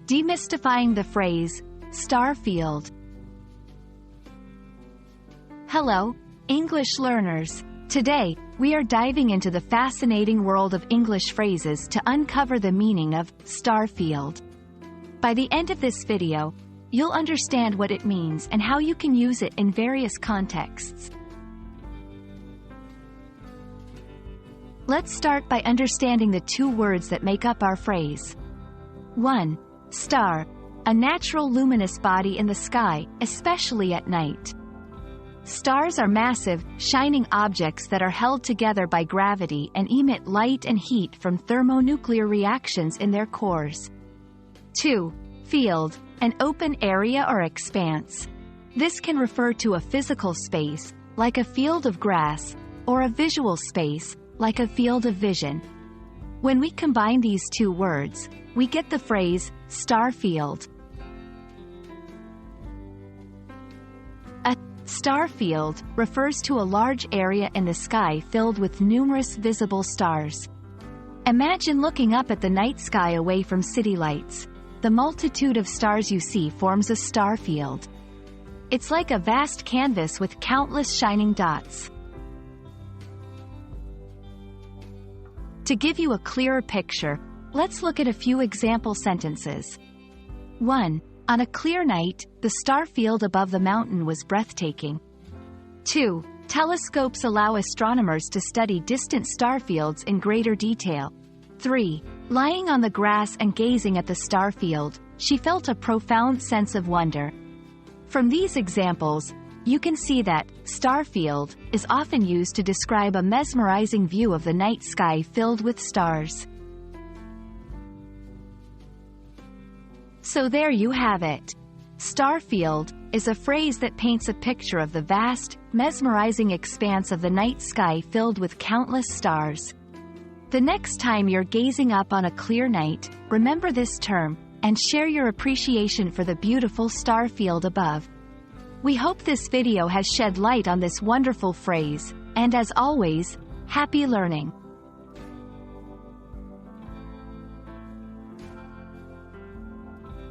Demystifying the phrase, star field. Hello, English learners. Today, we are diving into the fascinating world of English phrases to uncover the meaning of star field. By the end of this video, you'll understand what it means and how you can use it in various contexts. Let's start by understanding the two words that make up our phrase. 1. Star, a natural luminous body in the sky, especially at night. Stars are massive, shining objects that are held together by gravity and emit light and heat from thermonuclear reactions in their cores. 2. Field, an open area or expanse. This can refer to a physical space, like a field of grass, or a visual space, like a field of vision. When we combine these two words, we get the phrase, star field. A star field refers to a large area in the sky filled with numerous visible stars. Imagine looking up at the night sky away from city lights. The multitude of stars you see forms a star field. It's like a vast canvas with countless shining dots. To give you a clearer picture, let's look at a few example sentences. 1. On a clear night, the star field above the mountain was breathtaking. 2. Telescopes allow astronomers to study distant star fields in greater detail. 3. Lying on the grass and gazing at the star field, she felt a profound sense of wonder. From these examples, you can see that star field is often used to describe a mesmerizing view of the night sky filled with stars. So there you have it. Star field is a phrase that paints a picture of the vast, mesmerizing expanse of the night sky filled with countless stars. The next time you're gazing up on a clear night, remember this term, and share your appreciation for the beautiful star field above. We hope this video has shed light on this wonderful phrase, and as always, happy learning!